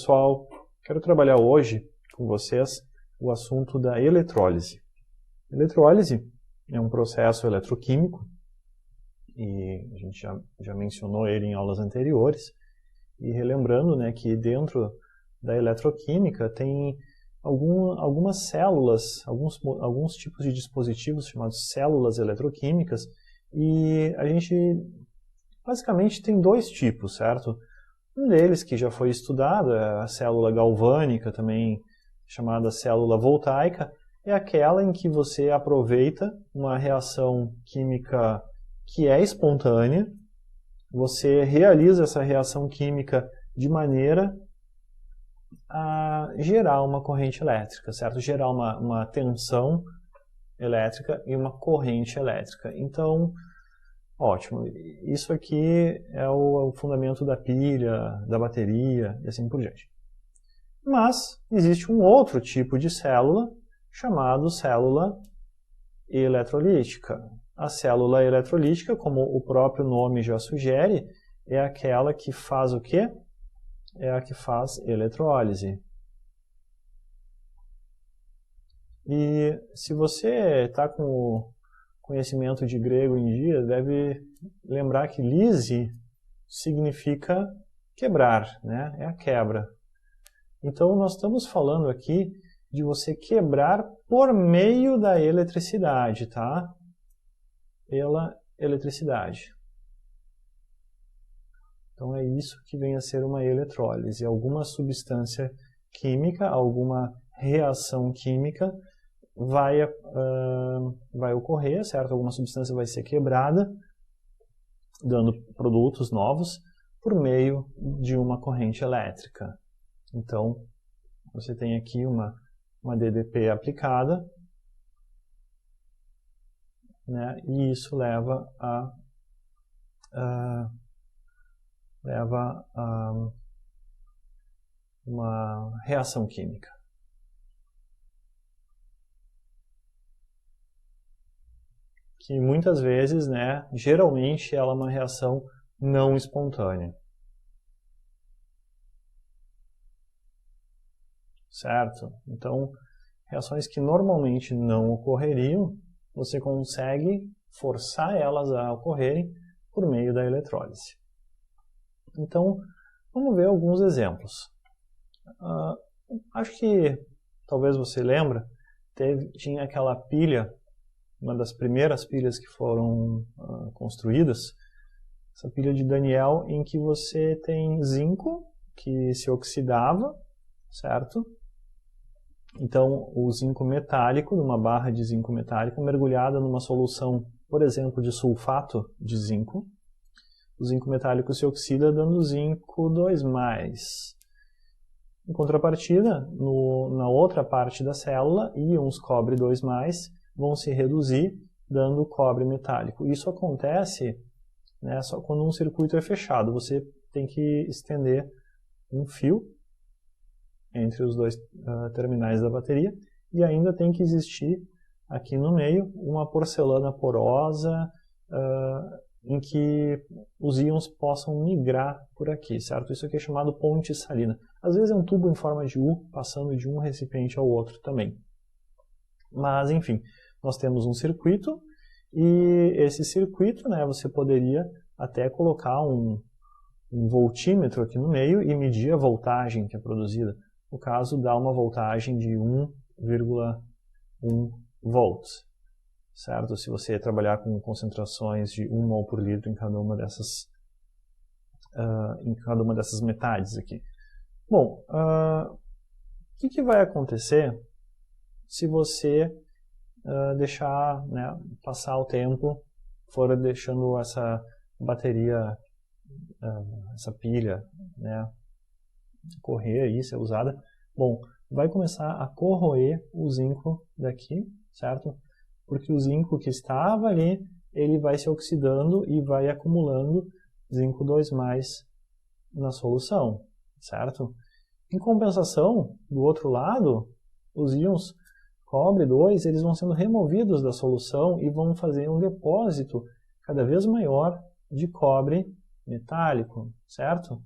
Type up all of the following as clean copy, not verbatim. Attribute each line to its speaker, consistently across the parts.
Speaker 1: pessoal, quero trabalhar hoje com vocês o assunto da eletrólise. Eletrólise é um processo eletroquímico e a gente já mencionou ele em aulas anteriores. E relembrando, né, que dentro da eletroquímica tem algumas células, alguns tipos de dispositivos chamados células eletroquímicas, e a gente basicamente tem dois tipos, certo? Um deles que já foi estudado é a célula galvânica, também chamada célula voltaica, é aquela em que você aproveita uma reação química que é espontânea, você realiza essa reação química de maneira a gerar uma corrente elétrica, certo? Gerar uma tensão elétrica e uma corrente elétrica. Então, ótimo. Isso aqui é o fundamento da pilha, da bateria e assim por diante. Mas existe um outro tipo de célula chamado célula eletrolítica. A célula eletrolítica, como o próprio nome já sugere, é aquela que faz o quê? É a que faz eletrólise. E se você está com o conhecimento de grego em dia, deve lembrar que lise significa quebrar, né? É a quebra. Então nós estamos falando aqui de você quebrar por meio da eletricidade, tá? Pela eletricidade. Então é isso que vem a ser uma eletrólise. Alguma substância química, alguma reação química vai ocorrer, certo? Alguma substância vai ser quebrada, dando produtos novos por meio de uma corrente elétrica. Então, você tem aqui uma DDP aplicada, né? E isso leva a uma reação química. Que muitas vezes, né, geralmente ela é uma reação não espontânea. Certo? Então, reações que normalmente não ocorreriam, você consegue forçar elas a ocorrerem por meio da eletrólise. Então, vamos ver alguns exemplos. Acho que, talvez você lembre, tinha aquela pilha, uma das primeiras pilhas que foram construídas, essa pilha de Daniell, em que você tem zinco que se oxidava, certo? Então, o zinco metálico, numa barra de zinco metálico, mergulhada numa solução, por exemplo, de sulfato de zinco, o zinco metálico se oxida dando zinco 2+. Em contrapartida, na outra parte da célula, íons cobre 2+, vão se reduzir, dando cobre metálico. Isso acontece, né, só quando um circuito é fechado. Você tem que estender um fio entre os dois terminais da bateria e ainda tem que existir aqui no meio uma porcelana porosa em que os íons possam migrar por aqui, certo? Isso aqui é chamado ponte salina. Às vezes é um tubo em forma de U, passando de um recipiente ao outro também. Mas, enfim, nós temos um circuito, e esse circuito, né, você poderia até colocar um voltímetro aqui no meio e medir a voltagem que é produzida. No caso, dá uma voltagem de 1,1 volts. Certo? Se você trabalhar com concentrações de 1 mol por litro em cada uma dessas metades aqui. Bom, o que vai acontecer se você deixar, né, passar o tempo, for deixando essa bateria, essa pilha, né, correr aí, ser usada? Bom, vai começar a corroer o zinco daqui, certo? Porque o zinco que estava ali, ele vai se oxidando e vai acumulando zinco 2+ na solução, certo? Em compensação, do outro lado, os íons cobre 2, eles vão sendo removidos da solução e vão fazer um depósito cada vez maior de cobre metálico, certo?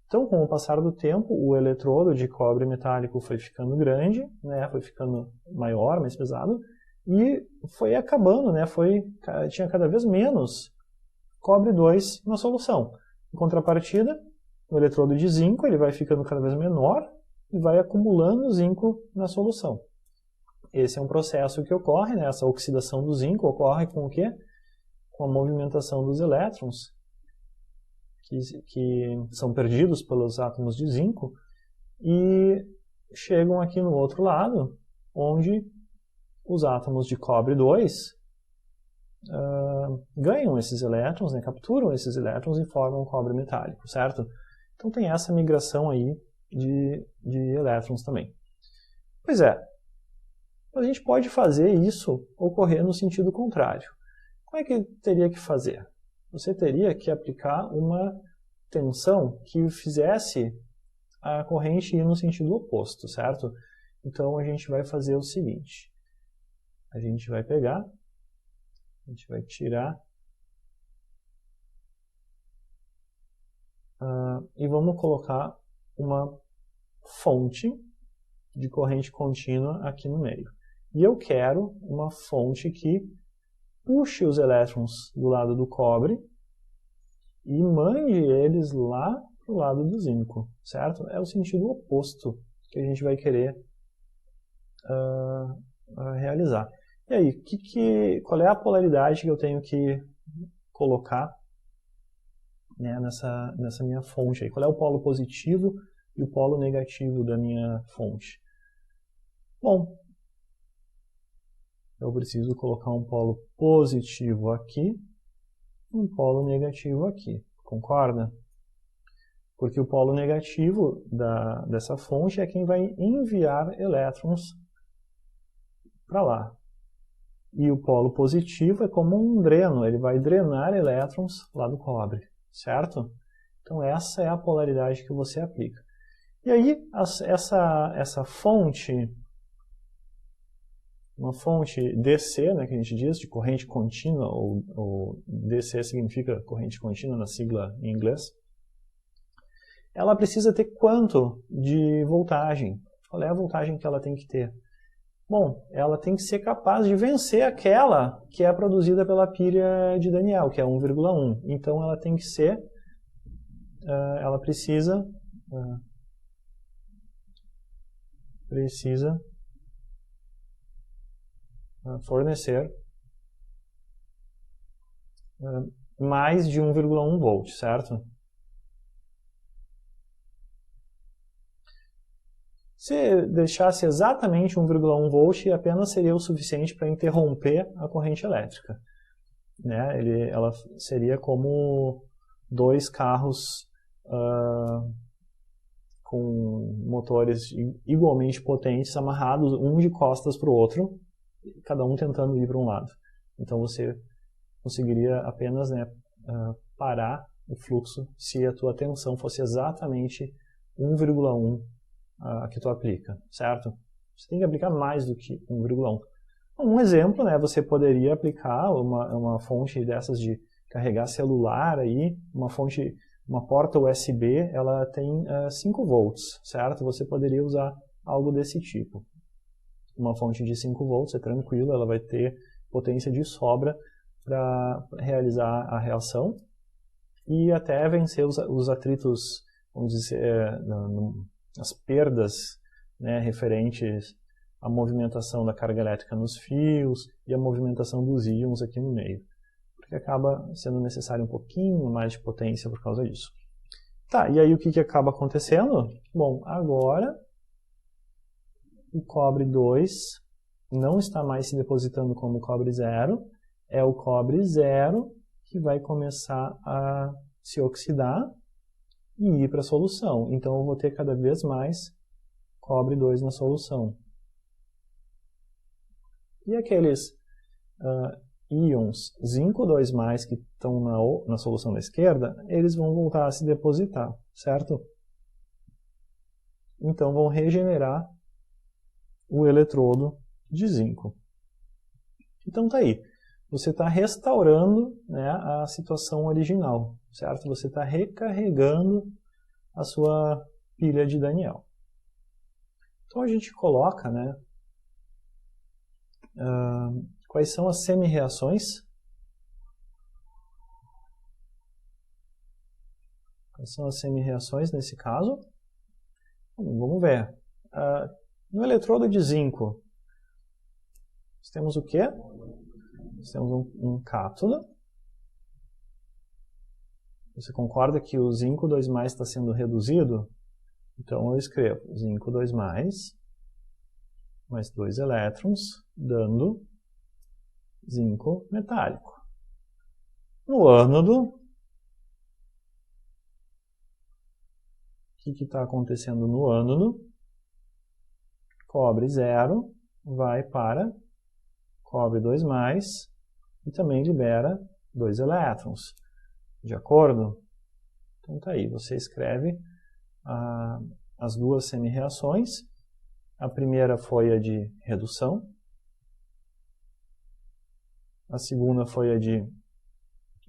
Speaker 1: Então, com o passar do tempo, o eletrodo de cobre metálico foi ficando grande, né, foi ficando maior, mais pesado, e foi acabando, né, tinha cada vez menos cobre 2 na solução. Em contrapartida, o eletrodo de zinco ele vai ficando cada vez menor e vai acumulando zinco na solução. Esse é um processo que ocorre, né, essa oxidação do zinco ocorre com o quê? Com a movimentação dos elétrons, que são perdidos pelos átomos de zinco, e chegam aqui no outro lado, onde os átomos de cobre 2 ganham esses elétrons, né, capturam esses elétrons e formam cobre metálico, certo? Então tem essa migração aí de elétrons também. Pois é, a gente pode fazer isso ocorrer no sentido contrário. Como é que teria que fazer? Você teria que aplicar uma tensão que fizesse a corrente ir no sentido oposto, certo? Então a gente vai fazer o seguinte. A gente vai pegar, a gente vai tirar e vamos colocar uma fonte de corrente contínua aqui no meio. E eu quero uma fonte que puxe os elétrons do lado do cobre e mande eles lá para o lado do zinco, certo? É o sentido oposto que a gente vai querer realizar. E aí, qual é a polaridade que eu tenho que colocar, né, nessa minha fonte aí? Qual é o polo positivo e o polo negativo da minha fonte? Bom, eu preciso colocar um polo positivo aqui e um polo negativo aqui, concorda? Porque o polo negativo dessa fonte é quem vai enviar elétrons para lá. E o polo positivo é como um dreno, ele vai drenar elétrons lá do cobre, certo? Então essa é a polaridade que você aplica. E aí, essa fonte, uma fonte DC, né, que a gente diz, de corrente contínua, ou DC significa corrente contínua na sigla em inglês, ela precisa ter quanto de voltagem? Qual é a voltagem que ela tem que ter? Bom, ela tem que ser capaz de vencer aquela que é produzida pela pilha de Daniell, que é 1,1. Então ela tem que ser, ela precisa fornecer mais de 1,1 volt, certo? Se deixasse exatamente 1,1 volt, apenas seria o suficiente para interromper a corrente elétrica. Né? Ela seria como dois carros com motores igualmente potentes, amarrados um de costas para o outro, cada um tentando ir para um lado. Então você conseguiria apenas, né, parar o fluxo se a tua tensão fosse exatamente 1,1 que tu aplica, certo? Você tem que aplicar mais do que 1,1. Um exemplo, né, você poderia aplicar uma fonte dessas de carregar celular aí, uma porta USB, ela tem 5 volts, certo? Você poderia usar algo desse tipo. Uma fonte de 5 volts é tranquilo, ela vai ter potência de sobra para realizar a reação e até vencer os atritos, vamos dizer, as perdas, né, referentes à movimentação da carga elétrica nos fios e a movimentação dos íons aqui no meio. Porque acaba sendo necessário um pouquinho mais de potência por causa disso. Tá, e aí o que acaba acontecendo? Bom, agora o cobre 2 não está mais se depositando como cobre 0, é o cobre 0 que vai começar a se oxidar e ir para a solução. Então eu vou ter cada vez mais cobre 2 na solução. E aqueles íons zinco 2+, que estão na solução da esquerda, eles vão voltar a se depositar, certo? Então vão regenerar o eletrodo de zinco. Então tá aí. Você está restaurando, né, a situação original, certo? Você está recarregando a sua pilha de Daniell. Então a gente coloca, né, quais são as semi-reações. Quais são as semi-reações nesse caso? Vamos ver. No eletrodo de zinco, nós temos o quê? Nós temos um cátodo. Você concorda que o zinco 2+ está sendo reduzido? Então eu escrevo zinco 2+, mais 2 elétrons, dando zinco metálico. No ânodo, o que está acontecendo no ânodo? Cobre 0 vai para cobre 2+, e também libera 2 elétrons. De acordo? Então tá aí, você escreve as duas semi-reações. A primeira foi a de redução. A segunda foi a de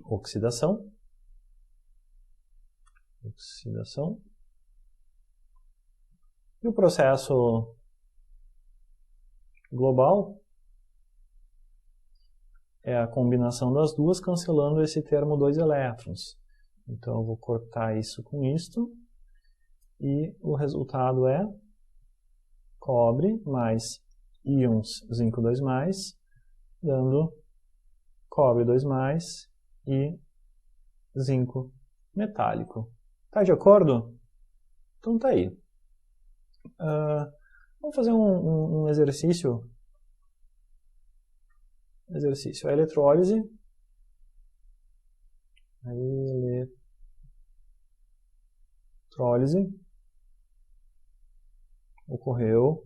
Speaker 1: oxidação. E o processo global é a combinação das duas, cancelando esse termo 2 elétrons. Então eu vou cortar isso com isto, e o resultado é cobre mais íons zinco 2+, dando cobre 2+ e zinco metálico. Tá de acordo? Então tá aí. Vamos fazer um exercício. A eletrólise. Ocorreu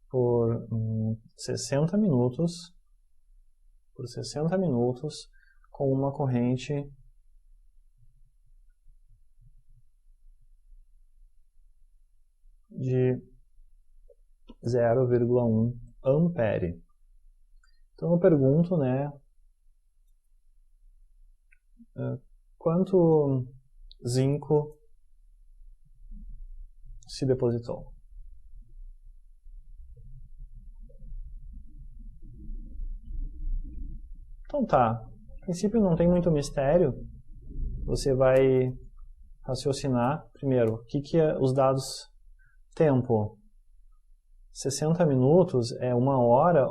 Speaker 1: por 60 minutos, com uma corrente de 0,1 ampere. Então eu pergunto, né, quanto zinco se depositou. Então tá, a princípio não tem muito mistério. Você vai raciocinar primeiro o que é os dados tempo. 60 minutos é 1 hora,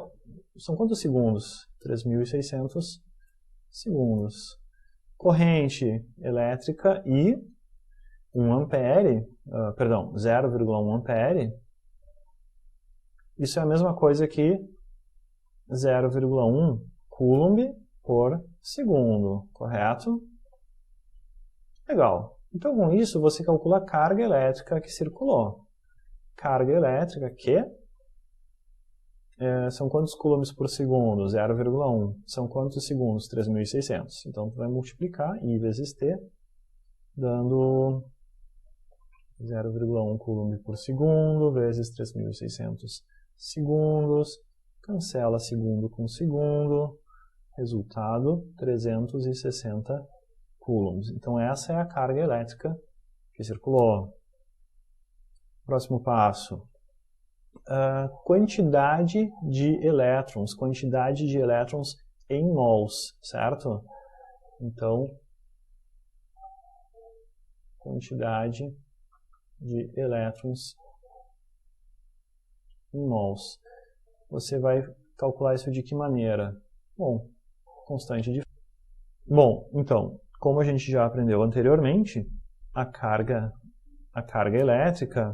Speaker 1: são quantos segundos? 3.600 segundos. Corrente elétrica I, 1 ampere, 0,1 ampere, isso é a mesma coisa que 0,1 coulomb por segundo, correto? Legal. Então, com isso, você calcula a carga elétrica que circulou. Carga elétrica que são quantos coulombs por segundo? 0,1. São quantos segundos? 3.600. Então, tu vai multiplicar I vezes T, dando 0,1 coulomb por segundo, vezes 3.600 segundos. Cancela segundo com segundo. Resultado, 360 coulombs. Então, essa é a carga elétrica que circulou. Próximo passo. Quantidade de elétrons. Quantidade de elétrons em mols, certo? Então, quantidade de elétrons em mols. Você vai calcular isso de que maneira? Bom, constante de... Bom, então, como a gente já aprendeu anteriormente, a carga elétrica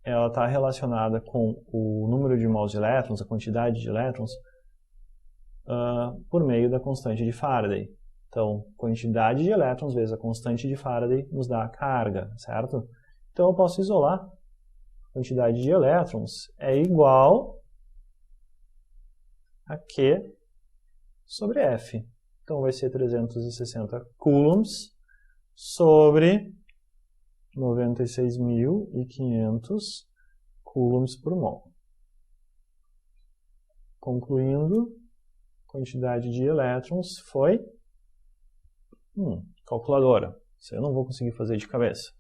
Speaker 1: ela está relacionada com o número de mols de elétrons, a quantidade de elétrons, por meio da constante de Faraday. Então, quantidade de elétrons vezes a constante de Faraday nos dá a carga, certo? Então, eu posso isolar. Quantidade de elétrons é igual a Q sobre F. Então, vai ser 360 coulombs sobre 96.500 coulombs por mol. Concluindo, quantidade de elétrons foi... calculadora. Isso eu não vou conseguir fazer de cabeça.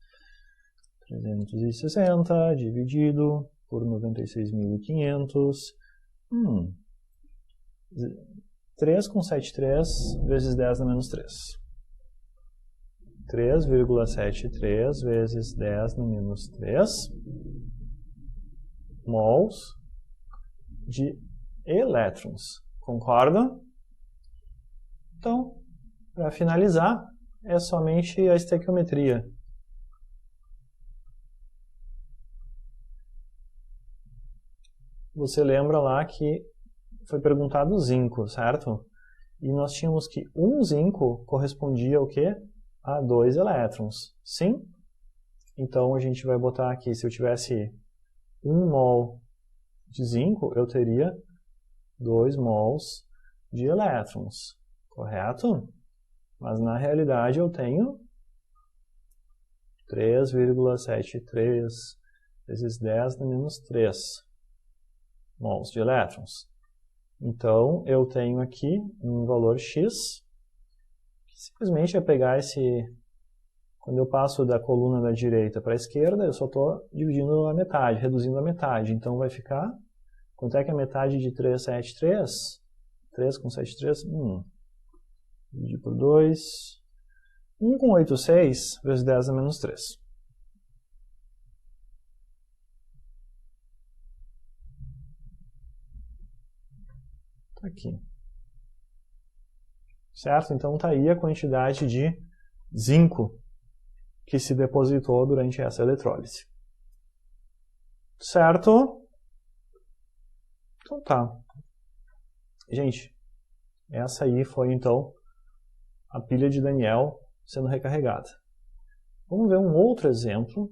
Speaker 1: 360 dividido por 96.500. 3,73 vezes 10 na menos 3. 3,73 vezes 10 na menos 3 mols de elétrons. Concorda? Então, para finalizar, é somente a estequiometria. Você lembra lá que foi perguntado zinco, certo? E nós tínhamos que um zinco correspondia ao quê? A 2 elétrons. Sim? Então a gente vai botar aqui, se eu tivesse 1 mol de zinco, eu teria 2 mols de elétrons. Correto? Mas na realidade eu tenho 3,73 vezes 10 na menos 3 mols de elétrons. Então, eu tenho aqui um valor x, que simplesmente é pegar esse... Quando eu passo da coluna da direita para a esquerda, eu só estou dividindo a metade, reduzindo a metade. Então, vai ficar... Quanto é que é a metade de 373? 3,73? Dividir por 2. 1,86 vezes 10 a menos 3. Aqui. Certo? Então está aí a quantidade de zinco que se depositou durante essa eletrólise. Certo? Então tá. Gente, essa aí foi então a pilha de Daniel sendo recarregada. Vamos ver um outro exemplo.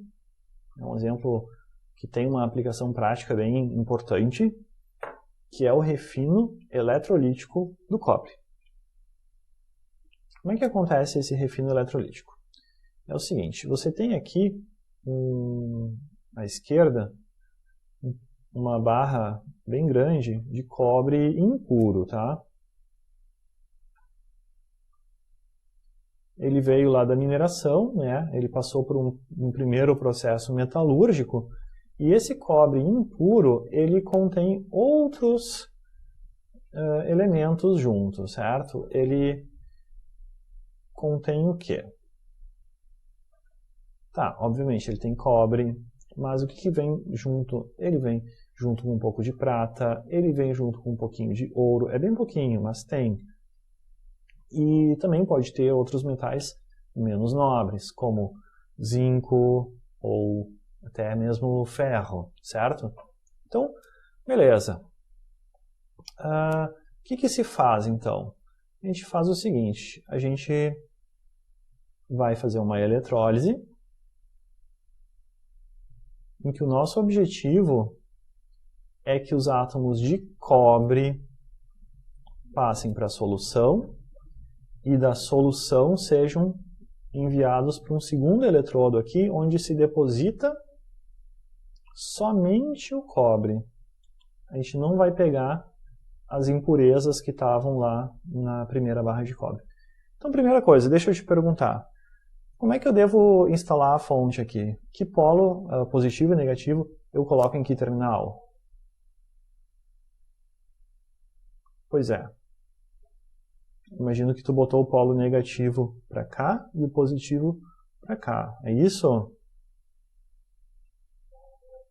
Speaker 1: É um exemplo que tem uma aplicação prática bem importante, que é o refino eletrolítico do cobre. Como é que acontece esse refino eletrolítico? É o seguinte, você tem aqui à esquerda uma barra bem grande de cobre impuro, tá? Ele veio lá da mineração, né? Ele passou por um primeiro processo metalúrgico, e esse cobre impuro, ele contém outros elementos juntos, certo? Ele contém o quê? Tá, obviamente ele tem cobre, mas o que vem junto? Ele vem junto com um pouco de prata, ele vem junto com um pouquinho de ouro, é bem pouquinho, mas tem. E também pode ter outros metais menos nobres, como zinco ou até mesmo ferro, certo? Então, beleza. O que se faz então? A gente faz o seguinte, a gente vai fazer uma eletrólise em que o nosso objetivo é que os átomos de cobre passem para a solução e da solução sejam enviados para um segundo eletrodo aqui, onde se deposita somente o cobre. A gente não vai pegar as impurezas que estavam lá na primeira barra de cobre. Então, primeira coisa, deixa eu te perguntar. Como é que eu devo instalar a fonte aqui? Que polo positivo e negativo eu coloco em que terminal? Pois é. Imagino que tu botou o polo negativo para cá e o positivo para cá. É isso?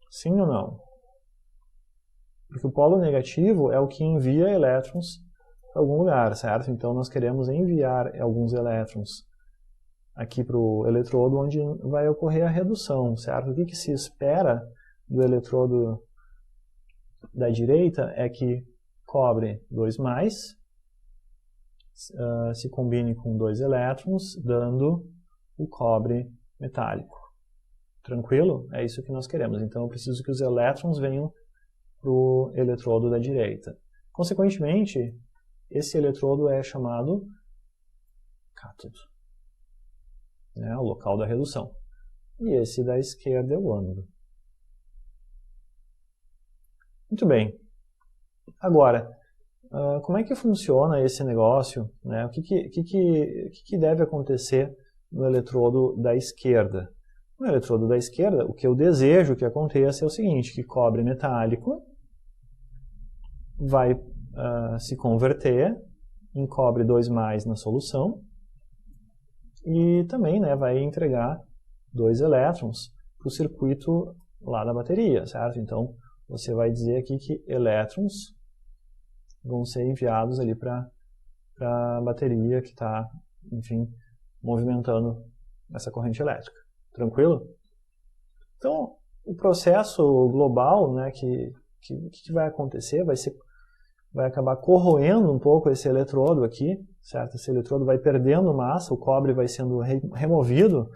Speaker 1: Sim ou não? Porque o polo negativo é o que envia elétrons para algum lugar, certo? Então nós queremos enviar alguns elétrons aqui para o eletrodo onde vai ocorrer a redução, certo? O que se espera do eletrodo da direita é que cobre 2+, se combine com 2 elétrons, dando o cobre metálico. Tranquilo? É isso que nós queremos. Então eu preciso que os elétrons venham para o eletrodo da direita. Consequentemente, esse eletrodo é chamado cátodo, né, o local da redução. E esse da esquerda é o ânodo. Muito bem. Agora, como é que funciona esse negócio? Né? O que deve acontecer no eletrodo da esquerda. No eletrodo da esquerda, o que eu desejo que aconteça é o seguinte, que cobre metálico vai se converter em cobre 2+ na solução e também, né, vai entregar 2 elétrons para o circuito lá da bateria, certo? Então, você vai dizer aqui que elétrons vão ser enviados ali para a bateria que está, enfim, movimentando essa corrente elétrica. Tranquilo? Então, o processo global, né, que vai acontecer, vai acabar corroendo um pouco esse eletrodo aqui, certo? Esse eletrodo vai perdendo massa, o cobre vai sendo removido,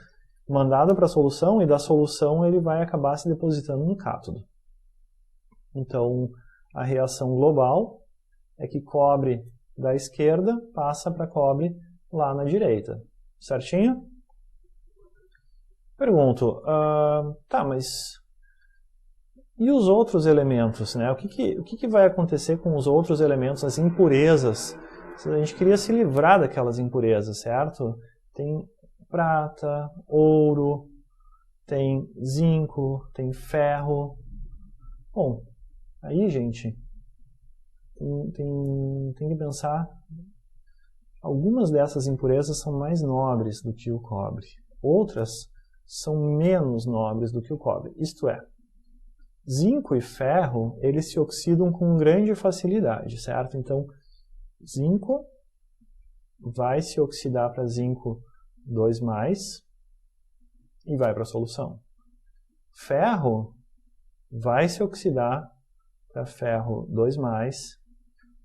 Speaker 1: mandado para a solução, e da solução ele vai acabar se depositando no cátodo. Então, a reação global é que cobre da esquerda passa para cobre lá na direita. Certinho? Pergunto, tá, mas e os outros elementos, né? O que vai acontecer com os outros elementos, as impurezas? A gente queria se livrar daquelas impurezas, certo? Tem prata, ouro, tem zinco, tem ferro. Bom, aí, gente, tem que pensar, algumas dessas impurezas são mais nobres do que o cobre. Outras são menos nobres do que o cobre. Isto é, zinco e ferro, eles se oxidam com grande facilidade, certo? Então, zinco vai se oxidar para zinco 2+, e vai para a solução. Ferro vai se oxidar para ferro 2+,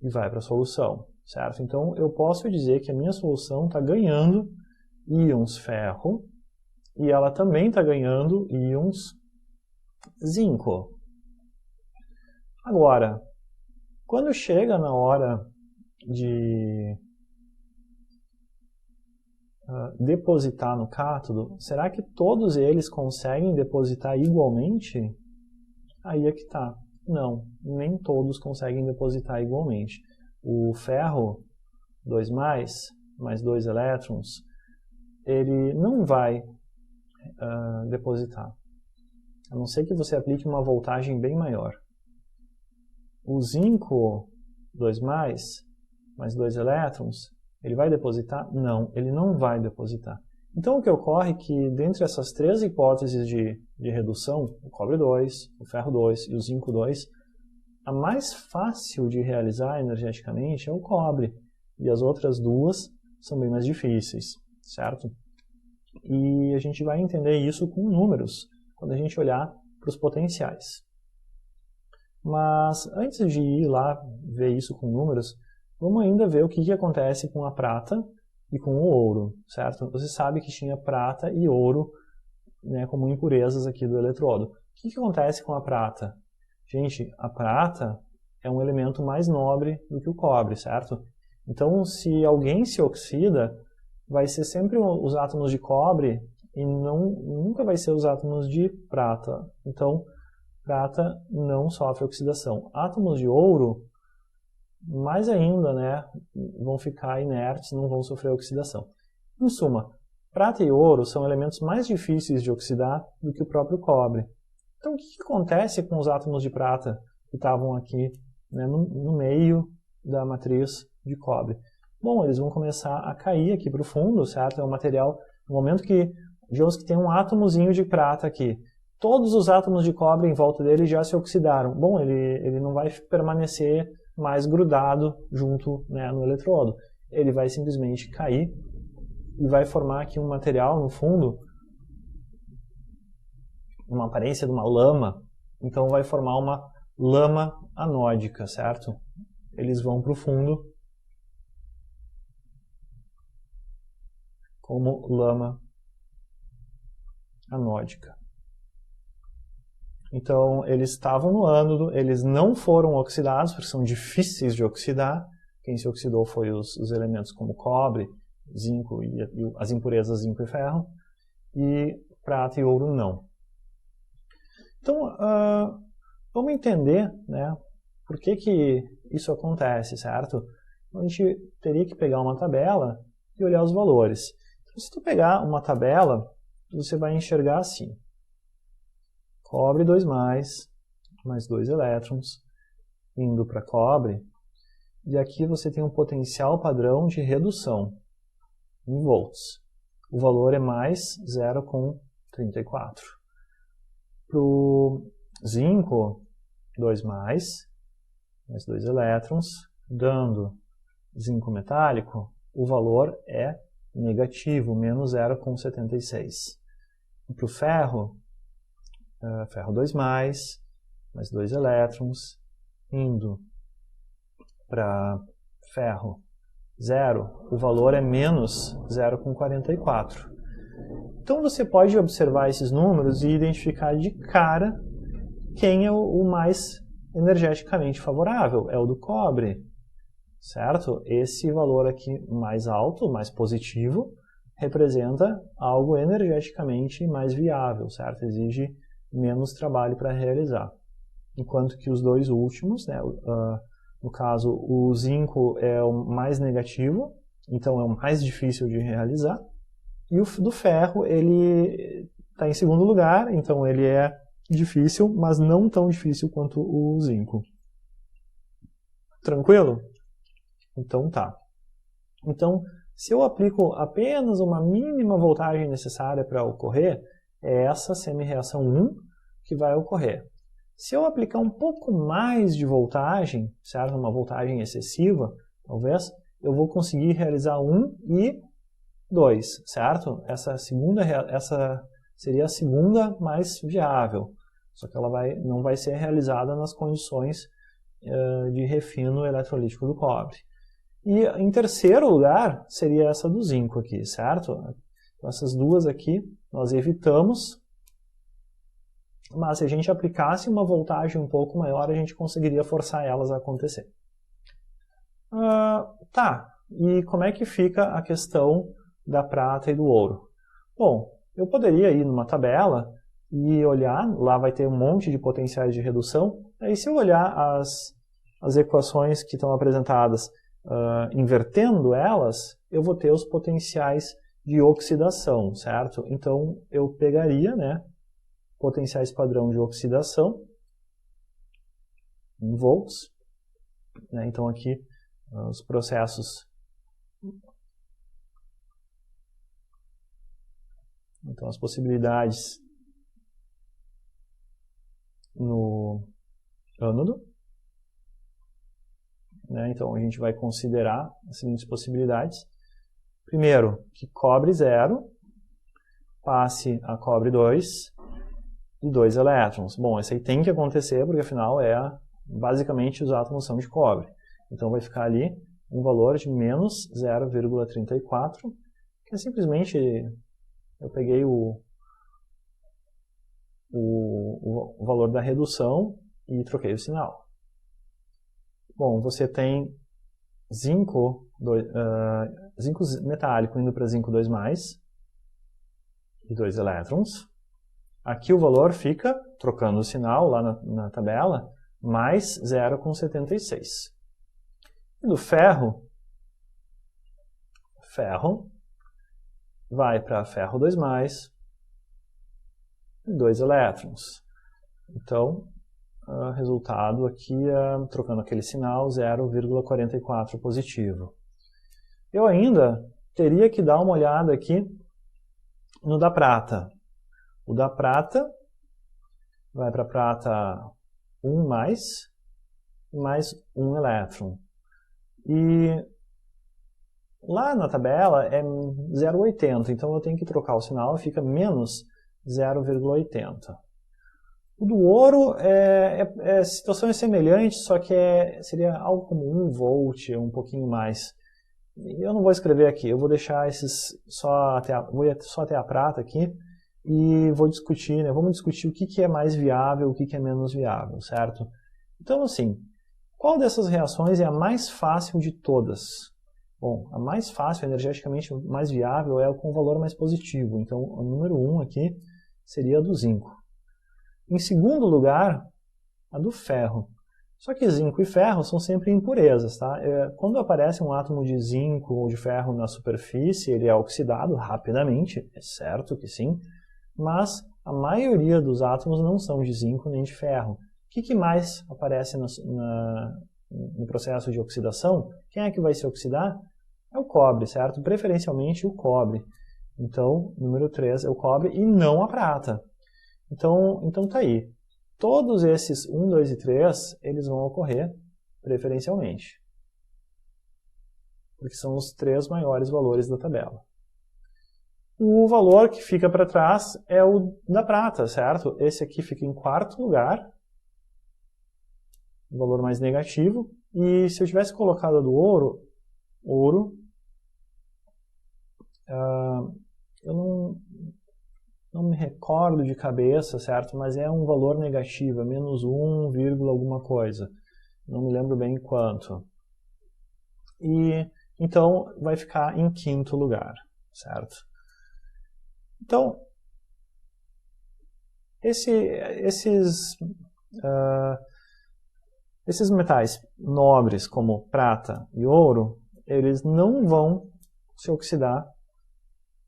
Speaker 1: e vai para a solução, certo? Então, eu posso dizer que a minha solução está ganhando íons ferro, e ela também está ganhando íons zinco. Agora, quando chega na hora de depositar no cátodo, será que todos eles conseguem depositar igualmente? Aí é que está. Não, nem todos conseguem depositar igualmente. O ferro 2+, mais 2 elétrons, ele não vai depositar, a não ser que você aplique uma voltagem bem maior. O zinco 2+, mais 2 elétrons, ele vai depositar? Não, ele não vai depositar. Então o que ocorre é que, dentre essas 3 hipóteses de redução, o cobre 2, o ferro 2 e o zinco 2, a mais fácil de realizar energeticamente é o cobre, e as outras 2 são bem mais difíceis, certo? E a gente vai entender isso com números, quando a gente olhar para os potenciais. Mas antes de ir lá ver isso com números, vamos ainda ver o que acontece com a prata e com o ouro, certo? Você sabe que tinha prata e ouro, né, como impurezas aqui do eletrodo. O que acontece com a prata? Gente, a prata é um elemento mais nobre do que o cobre, certo? Então, se alguém se oxida, vai ser sempre os átomos de cobre e nunca vai ser os átomos de prata. Então, prata não sofre oxidação. Átomos de ouro, mais ainda, né, vão ficar inertes, não vão sofrer oxidação. Em suma, prata e ouro são elementos mais difíceis de oxidar do que o próprio cobre. Então, o que acontece com os átomos de prata que estavam aqui, né, no meio da matriz de cobre? Bom, eles vão começar a cair aqui para o fundo, certo? É um material, no momento que, digamos que tem um átomozinho de prata aqui, todos os átomos de cobre em volta dele já se oxidaram. Bom, ele não vai permanecer mais grudado junto, né, no eletrodo. Ele vai simplesmente cair e vai formar aqui um material no fundo, uma aparência de uma lama. Então vai formar uma lama anódica, certo? Eles vão para o fundo como lama anódica. Então, eles estavam no ânodo, eles não foram oxidados, porque são difíceis de oxidar. Quem se oxidou foi os elementos como cobre, zinco e as impurezas zinco e ferro, e prata e ouro não. Então, vamos entender, né, por que isso acontece, certo? A gente teria que pegar uma tabela e olhar os valores. Então, Se tu pegar uma tabela, você vai enxergar assim. Cobre 2+, mais 2 elétrons, indo para cobre. E aqui você tem um potencial padrão de redução em volts. O valor é mais 0,34. Para o zinco, 2+, mais 2 elétrons, dando zinco metálico, o valor é negativo, menos 0,76. Para o ferro, ferro 2+, mais 2 elétrons, indo para ferro 0, o valor é menos 0,44. Então você pode observar esses números e identificar de cara quem é o mais energeticamente favorável, é o do cobre, certo? Esse valor aqui mais alto, mais positivo, representa algo energeticamente mais viável, certo? Exige menos trabalho para realizar. Enquanto que os dois últimos, né, no caso, o zinco é o mais negativo, então é o mais difícil de realizar. E o do ferro, ele está em segundo lugar, então ele é difícil, mas não tão difícil quanto o zinco. Tranquilo? Então tá. Então, se eu aplico apenas uma mínima voltagem necessária para ocorrer, é essa semi-reação 1 que vai ocorrer. Se eu aplicar um pouco mais de voltagem, certo? Uma voltagem excessiva, talvez, eu vou conseguir realizar 1 e 2, certo? Essa seria a segunda mais viável, só que ela não vai ser realizada nas condições de refino eletrolítico do cobre. E em terceiro lugar, seria essa do zinco aqui, certo? Então, essas duas aqui nós evitamos, mas se a gente aplicasse uma voltagem um pouco maior, a gente conseguiria forçar elas a acontecer. Tá, e como é que fica a questão da prata e do ouro? Bom, eu poderia ir numa tabela e olhar, lá vai ter um monte de potenciais de redução, aí se eu olhar as equações que estão apresentadas invertendo elas, eu vou ter os potenciais de oxidação, certo? Então eu pegaria, né, potenciais padrão de oxidação em volts, né? Então aqui os processos, então as possibilidades no ânodo, né? Então a gente vai considerar as seguintes possibilidades. Primeiro, que cobre 0 passe a cobre 2 de 2 elétrons. Bom, isso aí tem que acontecer, porque afinal basicamente os átomos são de cobre. Então vai ficar ali um valor de menos 0,34, que é simplesmente, eu peguei o valor da redução e troquei o sinal. Bom, você tem zinco metálico indo para zinco 2+, de 2 elétrons. Aqui o valor fica, trocando o sinal lá na tabela, mais 0,76. E do ferro vai para ferro 2+, 2 elétrons. Então, o resultado aqui é, trocando aquele sinal, 0,44 positivo. Eu ainda teria que dar uma olhada aqui no da prata. O da prata vai para prata 1+, mais 1 elétron. E lá na tabela é 0,80, então eu tenho que trocar o sinal e fica menos 0,80. O do ouro, situações semelhantes, só que seria algo como 1 volt, um pouquinho mais. Eu não vou escrever aqui, eu vou deixar esses só até a prata aqui e vou discutir, né? Vamos discutir o que é mais viável, o que é menos viável, certo? Então, assim, qual dessas reações é a mais fácil de todas? Bom, a mais fácil, energeticamente mais viável, é a com valor mais positivo. Então, o número 1 aqui seria a do zinco. Em segundo lugar, a do ferro. Só que zinco e ferro são sempre impurezas, tá? Quando aparece um átomo de zinco ou de ferro na superfície, ele é oxidado rapidamente, é certo que sim, mas a maioria dos átomos não são de zinco nem de ferro. O que mais aparece no processo de oxidação? Quem é que vai se oxidar? É o cobre, certo? Preferencialmente o cobre. Então, número 3 é o cobre e não a prata. Então tá aí. Todos esses 1, 2 e 3, eles vão ocorrer preferencialmente. Porque são os 3 maiores valores da tabela. O valor que fica para trás é o da prata, certo? Esse aqui fica em 4º lugar, o valor mais negativo. E se eu tivesse colocado a do ouro, eu não me recordo de cabeça, certo? Mas é um valor negativo, é menos 1, alguma coisa. Não me lembro bem quanto. E então vai ficar em 5º lugar, certo? Então, esses metais nobres, como prata e ouro, eles não vão se oxidar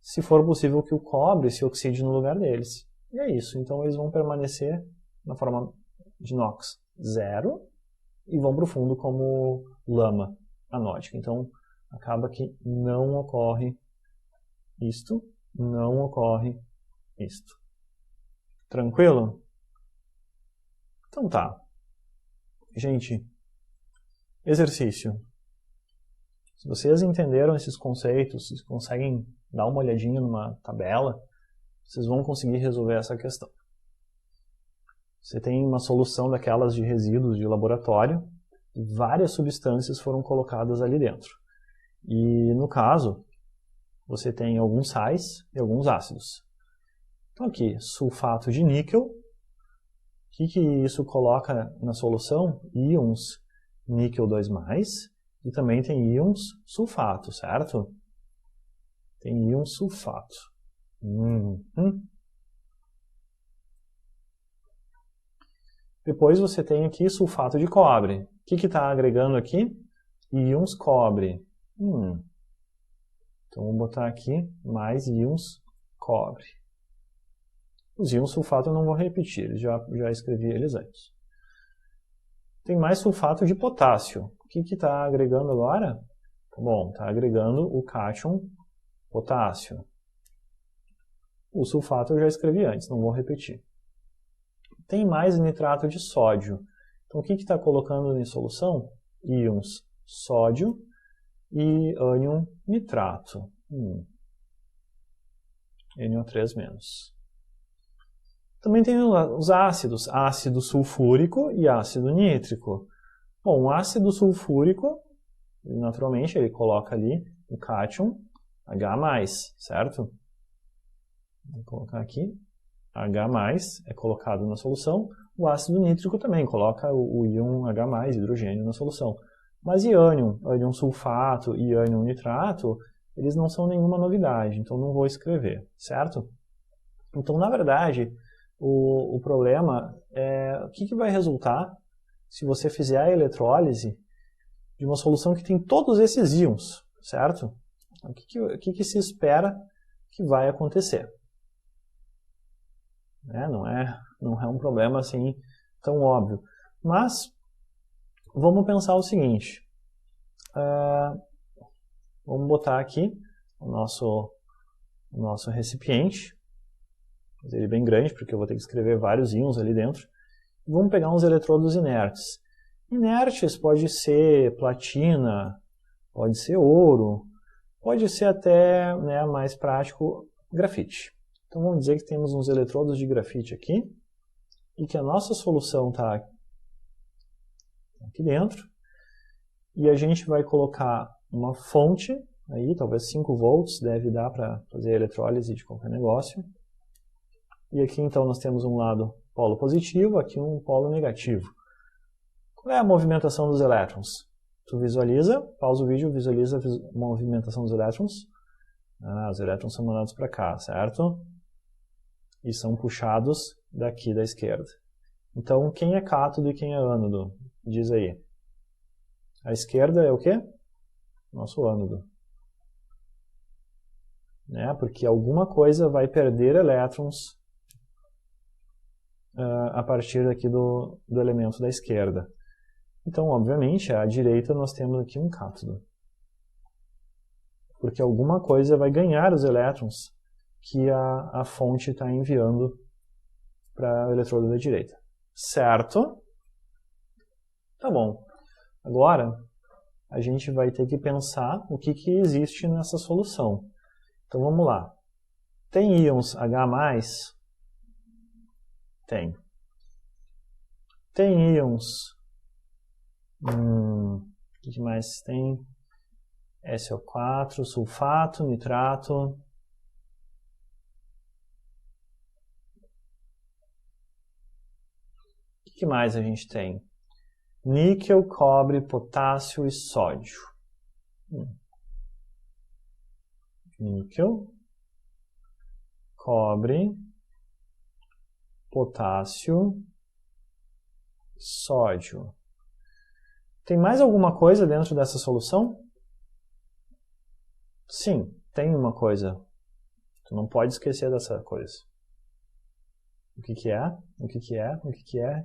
Speaker 1: se for possível que o cobre se oxide no lugar deles. E é isso. Então eles vão permanecer na forma de inox 0 e vão para o fundo como lama anódica. Então acaba que não ocorre isto, não ocorre isto. Tranquilo? Então tá. Gente, exercício. Se vocês entenderam esses conceitos, se conseguem dar uma olhadinha numa tabela, vocês vão conseguir resolver essa questão. Você tem uma solução daquelas de resíduos de laboratório, e várias substâncias foram colocadas ali dentro. E no caso, você tem alguns sais e alguns ácidos. Então aqui, sulfato de níquel. O que isso coloca na solução? Íons níquel 2+, e também tem íons sulfato, certo? Tem íon sulfato. Depois você tem aqui sulfato de cobre. O que está agregando aqui? Íons cobre. Então vou botar aqui mais íons cobre. Os íons sulfato eu não vou repetir, já escrevi eles antes. Tem mais sulfato de potássio. O que está agregando agora? Bom, está agregando o cátion potássio. O sulfato eu já escrevi antes, não vou repetir. Tem mais nitrato de sódio. Então o que está colocando em solução? Íons sódio e ânion nitrato. NO3-. Também tem os ácidos, ácido sulfúrico e ácido nítrico. Bom, o ácido sulfúrico, naturalmente, ele coloca ali o cátion H+, certo? Vou colocar aqui, H+, é colocado na solução. O ácido nítrico também coloca o íon H+, hidrogênio, na solução. Mas e ânion sulfato e ânion nitrato, eles não são nenhuma novidade, então não vou escrever, certo? Então, na verdade, o problema é o que vai resultar se você fizer a eletrólise de uma solução que tem todos esses íons, certo? O que se espera que vai acontecer? Não é um problema assim tão óbvio. Mas vamos pensar o seguinte. Vamos botar aqui o nosso recipiente. Fazer ele bem grande, porque eu vou ter que escrever vários íons ali dentro. Vamos pegar uns eletrodos inertes. Inertes pode ser platina, pode ser ouro, pode ser até, mais prático, grafite. Então vamos dizer que temos uns eletrodos de grafite aqui e que a nossa solução está aqui dentro. E a gente vai colocar uma fonte, aí, talvez 5 volts, deve dar para fazer a eletrólise de qualquer negócio. E aqui então nós temos um lado polo positivo, aqui um polo negativo. Qual é a movimentação dos elétrons? Tu visualiza, pausa o vídeo, visualiza a movimentação dos elétrons. Os elétrons são mandados para cá, certo? E são puxados daqui da esquerda. Então, quem é cátodo e quem é ânodo? Diz aí. A esquerda é o quê? Nosso ânodo. Né? Porque alguma coisa vai perder elétrons a partir aqui do elemento da esquerda. Então, obviamente, à direita nós temos aqui um cátodo. Porque alguma coisa vai ganhar os elétrons que a fonte está enviando para o eletrodo da direita. Certo? Tá bom. Agora, a gente vai ter que pensar o que existe nessa solução. Então, vamos lá. Tem íons H+? Tem. Tem íons... o que mais tem? SO4, sulfato, nitrato. O que mais a gente tem? Níquel, cobre, potássio e sódio. Níquel, cobre, potássio, sódio. Tem mais alguma coisa dentro dessa solução? Sim, tem uma coisa. Tu não pode esquecer dessa coisa. O que é? O que é? O que é?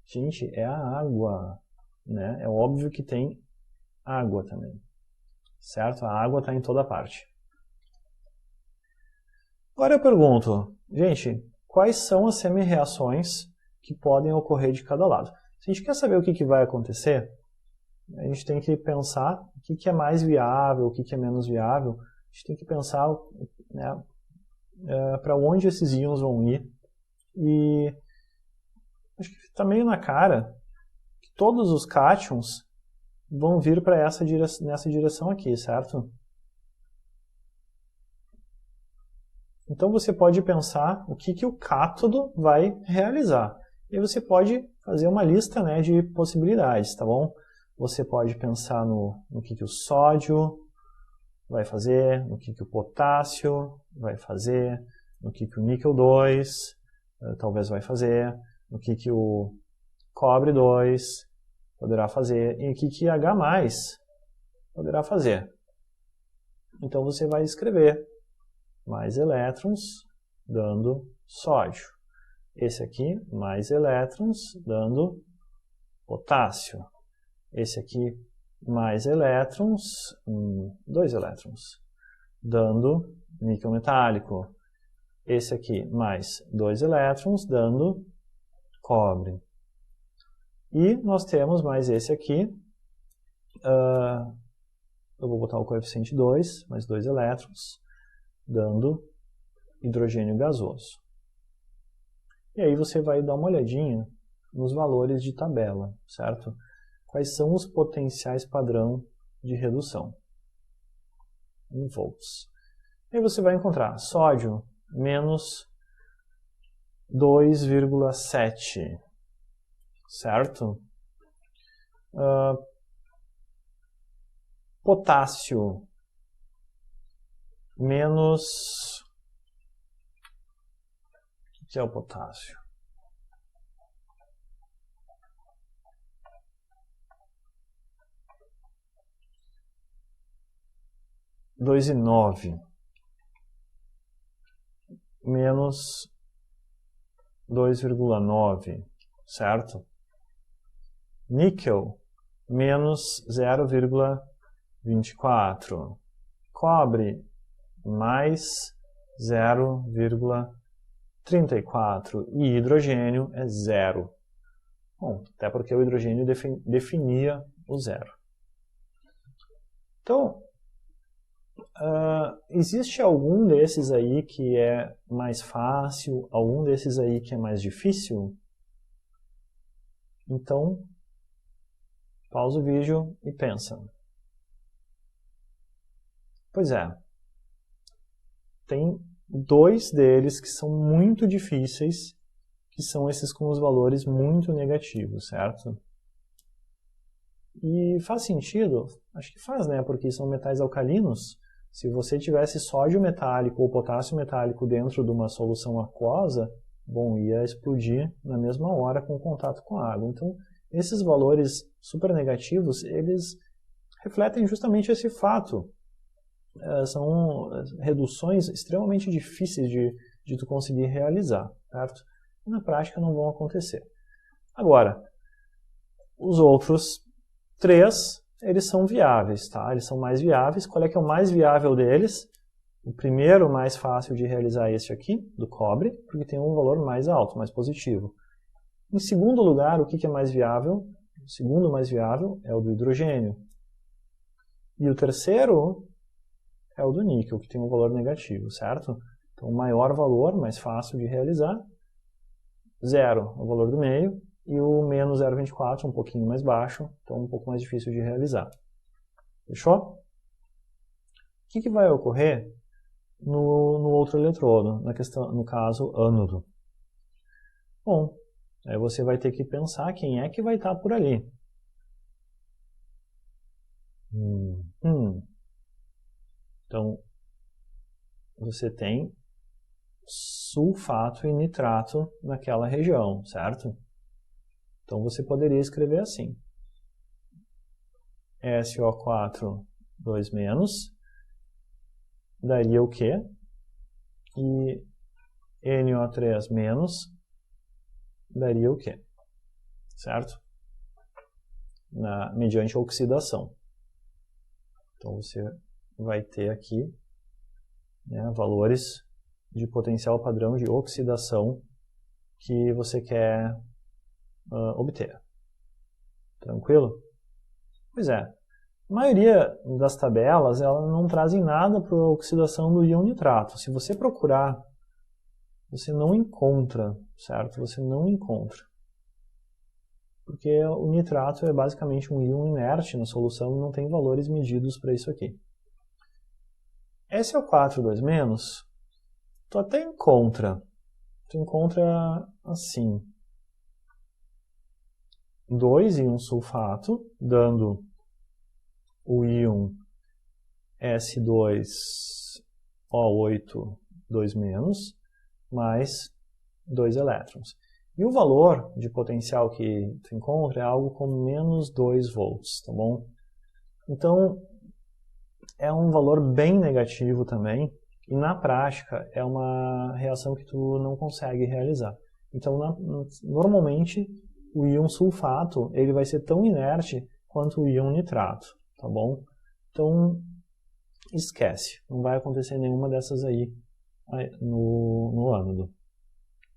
Speaker 1: Gente, é a água. Né? É óbvio que tem água também. Certo? A água está em toda parte. Agora eu pergunto, gente, quais são as semi-reações que podem ocorrer de cada lado? Se a gente quer saber o que vai acontecer, a gente tem que pensar o que é mais viável, o que é menos viável. A gente tem que pensar, né, para onde esses íons vão ir. E acho que está meio na cara que todos os cátions vão vir para nessa direção aqui, certo? Então você pode pensar o que o cátodo vai realizar. E você pode fazer uma lista, né, de possibilidades, tá bom? Você pode pensar no que o sódio vai fazer, no que o potássio vai fazer, no que o níquel 2 talvez vai fazer, no que o cobre 2 poderá fazer e o que H+ poderá fazer. Então você vai escrever mais elétrons dando sódio. Esse aqui, mais elétrons dando potássio. Esse aqui, mais elétrons, 2 elétrons, dando níquel metálico. Esse aqui, mais 2 elétrons, dando cobre. E nós temos mais esse aqui, eu vou botar o coeficiente 2, mais 2 elétrons, dando hidrogênio gasoso. E aí você vai dar uma olhadinha nos valores de tabela, certo? Quais são os potenciais padrão de redução em volts. E aí você vai encontrar sódio menos 2,7, certo? Potássio menos... O que é o potássio? Dois e 9 menos 2,9, certo? Níquel menos 0,24. Cobre mais 0,34. E hidrogênio é 0. Bom, até porque o hidrogênio definia o 0. Então, existe algum desses aí que é mais fácil, algum desses aí que é mais difícil? Então, pausa o vídeo e pensa. Pois é, tem 2 deles que são muito difíceis, que são esses com os valores muito negativos, certo? E faz sentido? Acho que faz, né? Porque são metais alcalinos. Se você tivesse sódio metálico ou potássio metálico dentro de uma solução aquosa, bom, ia explodir na mesma hora com contato com a água. Então, Esses valores super negativos, eles refletem justamente esse fato. São reduções extremamente difíceis de tu conseguir realizar, certo? E na prática não vão acontecer. Agora, os outros 3, eles são viáveis, tá? Eles são mais viáveis. Qual é que é o mais viável deles? O primeiro mais fácil de realizar é esse aqui, do cobre, porque tem um valor mais alto, mais positivo. Em segundo lugar, o que é mais viável? O segundo mais viável é o do hidrogênio. E o terceiro é o do níquel, que tem um valor negativo, certo? Então, o maior valor, mais fácil de realizar, 0 é o valor do meio, e o menos 0,24 um pouquinho mais baixo, então um pouco mais difícil de realizar. Fechou? O que vai ocorrer no outro eletrodo, no caso ânodo? Bom, aí você vai ter que pensar quem é que vai estar por ali. Então, você tem sulfato e nitrato naquela região, certo? Então você poderia escrever assim: SO4 2- daria o quê? E NO3- daria o quê? Certo? Mediante a oxidação. Então você vai ter aqui, né, valores de potencial padrão de oxidação que você quer obter. Tranquilo? Pois é. A maioria das tabelas ela não trazem nada para a oxidação do íon nitrato. Se você procurar, você não encontra, certo? Você não encontra. Porque o nitrato é basicamente um íon inerte na solução e não tem valores medidos para isso aqui. SO4 2-, tu até encontra. Tu encontra assim: 2 íons sulfato, dando o íon S2O8 2-, mais 2 elétrons. E o valor de potencial que tu encontra é algo como menos 2 volts, tá bom? Então, é um valor bem negativo também, e na prática é uma reação que tu não consegue realizar. Então, normalmente, o íon sulfato ele vai ser tão inerte quanto o íon nitrato, tá bom? Então, esquece, não vai acontecer nenhuma dessas aí no ânodo.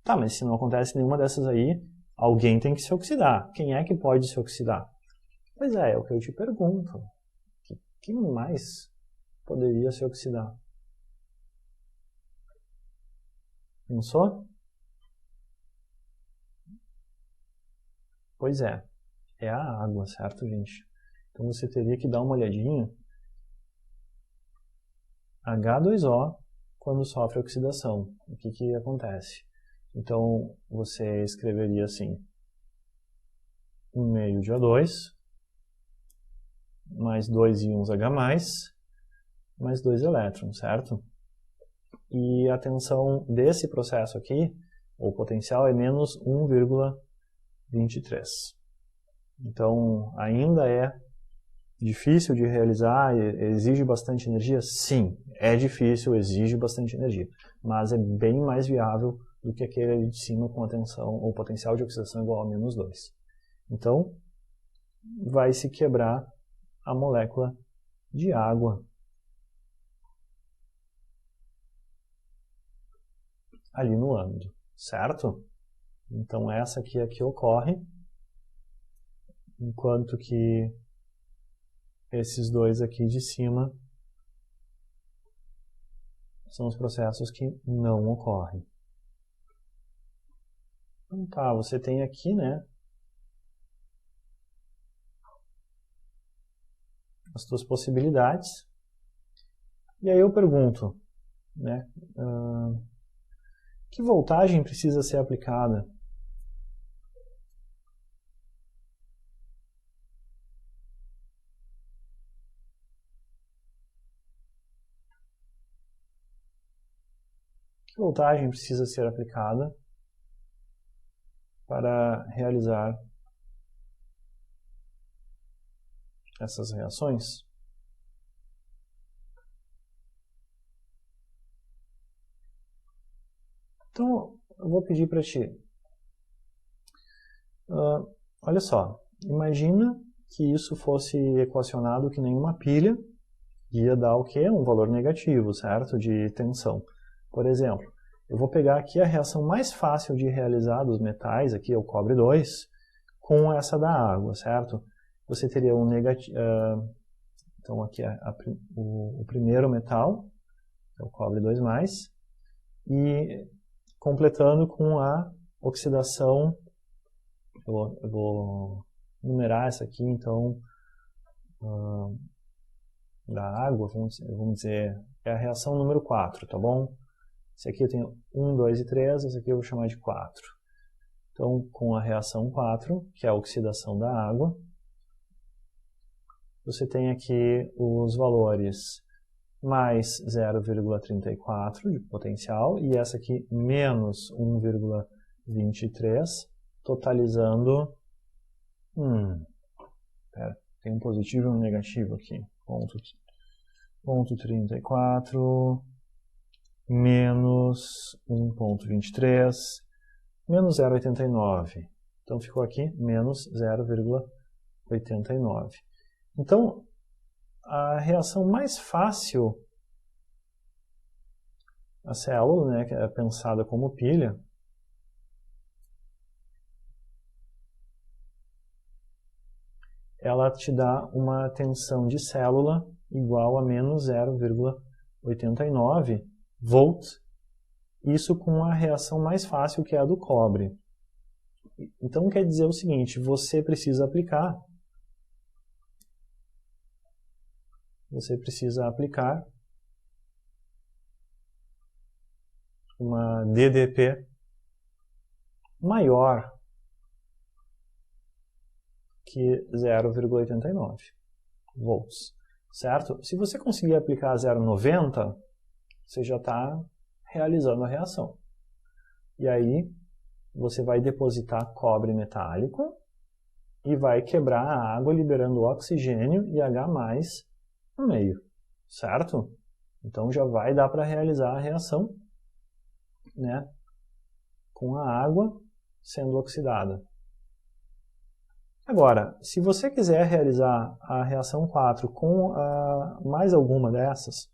Speaker 1: Tá, mas se não acontece nenhuma dessas aí, alguém tem que se oxidar. Quem é que pode se oxidar? Pois é o que eu te pergunto. Quem mais poderia se oxidar? Pensou? Pois é a água, certo, gente? Então você teria que dar uma olhadinha. H2O, quando sofre oxidação, o que acontece? Então você escreveria assim: 1/2 de O2, mais 2 íons H+, mais 2 elétrons, certo? E a tensão desse processo aqui, o potencial, é menos 1,23. Então, ainda é difícil de realizar, exige bastante energia? Sim, é difícil, exige bastante energia, mas é bem mais viável do que aquele ali de cima com a tensão ou potencial de oxidação igual a menos 2. Então, vai se quebrar a molécula de água ali no ânodo, certo? Então essa aqui é a que ocorre, enquanto que esses dois aqui de cima são os processos que não ocorrem. Então tá, você tem aqui, né, as suas possibilidades. E aí eu pergunto, né, que voltagem precisa ser aplicada? Que voltagem precisa ser aplicada para realizar essas reações. Então, eu vou pedir para ti, olha só, imagina que isso fosse equacionado que nem uma pilha, ia dar o quê? Um valor negativo, certo? De tensão. Por exemplo, eu vou pegar aqui a reação mais fácil de realizar dos metais, aqui é o cobre 2, com essa da água, certo? Você teria um negativo, então aqui é o primeiro metal, é o cobre 2+, e completando com a oxidação, eu vou numerar essa aqui, então, da água, vamos dizer, é a reação número 4, tá bom? Esse aqui eu tenho 1, 2 e 3, esse aqui eu vou chamar de 4. Então, com a reação 4, que é a oxidação da água, você tem aqui os valores mais 0,34 de potencial e essa aqui menos 1,23, totalizando... tem um positivo e um negativo aqui. Ponto 34 menos 1,23 menos 0,89. Então ficou aqui menos 0,89. Então, a reação mais fácil, a célula, né, que é pensada como pilha, ela te dá uma tensão de célula igual a menos 0,89 volts, isso com a reação mais fácil, que é a do cobre. Então quer dizer o seguinte, você precisa aplicar uma DDP maior que 0,89 volts, certo? Se você conseguir aplicar 0,90, você já está realizando a reação. E aí, você vai depositar cobre metálico e vai quebrar a água, liberando oxigênio e H+ no meio, certo? Então já vai dar para realizar a reação, né, com a água sendo oxidada. Agora, se você quiser realizar a reação 4 com mais alguma dessas,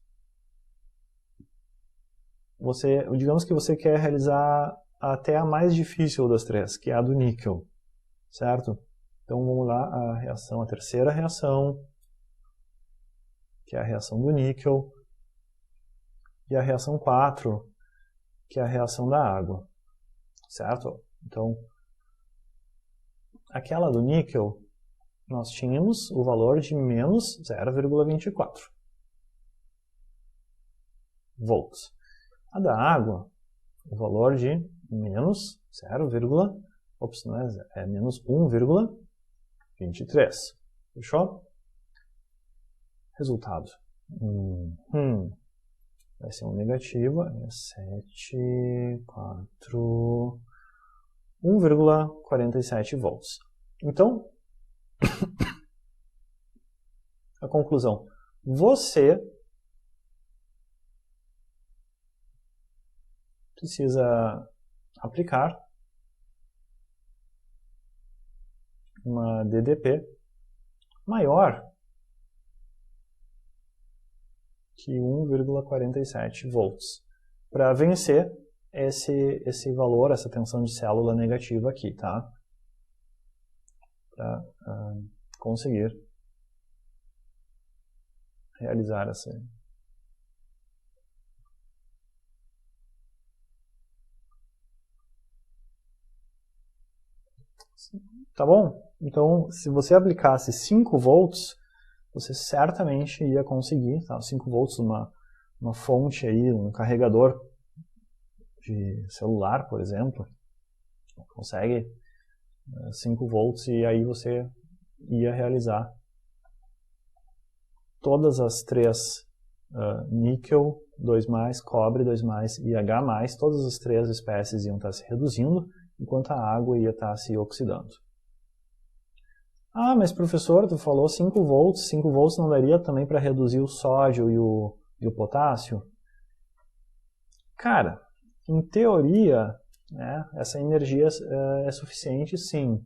Speaker 1: digamos que você quer realizar até a mais difícil das três, que é a do níquel, certo? Então vamos lá, a terceira reação, que é a reação do níquel, e a reação 4, que é a reação da água, certo? Então, aquela do níquel, nós tínhamos o valor de menos 0,24 volts. A da água, o valor de menos menos 1,23. Fechou? Resultado. Vai ser um negativo, é 1,47 volts. Então, a conclusão. Você precisa aplicar uma DDP maior que 1,47 volts para vencer esse valor, essa tensão de célula negativa aqui, tá? Para conseguir realizar essa. Tá bom? Então, se você aplicasse 5 volts, você certamente ia conseguir, tá? 5 volts numa fonte aí, um carregador de celular, por exemplo, consegue 5 volts e aí você ia realizar todas as três, níquel 2+, cobre 2+, e H+, todas as três espécies iam estar se reduzindo, enquanto a água ia estar se oxidando. Ah, mas professor, tu falou 5 volts, 5 volts não daria também para reduzir o sódio e o potássio? Cara, em teoria, né, essa energia é suficiente sim,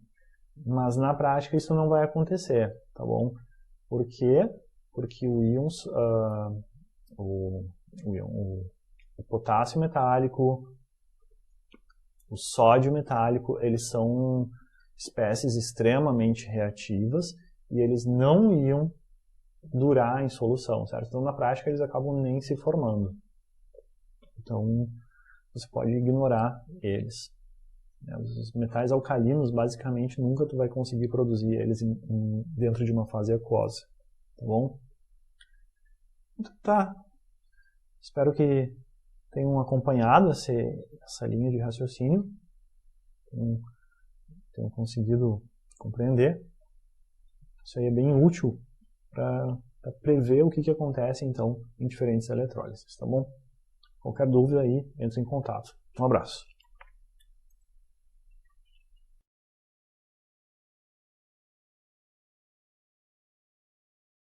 Speaker 1: mas na prática isso não vai acontecer, tá bom? Por quê? Porque o, o potássio metálico, o sódio metálico, eles são espécies extremamente reativas e eles não iam durar em solução, certo? Então, na prática, eles acabam nem se formando. Então, você pode ignorar eles. Os metais alcalinos, basicamente, nunca tu vai conseguir produzir eles dentro de uma fase aquosa, tá bom? Então, tá. Espero que tenham acompanhado essa linha de raciocínio, tenham conseguido compreender. Isso aí é bem útil para prever o que acontece, então, em diferentes eletrólises, tá bom? Qualquer dúvida aí, entre em contato. Um abraço.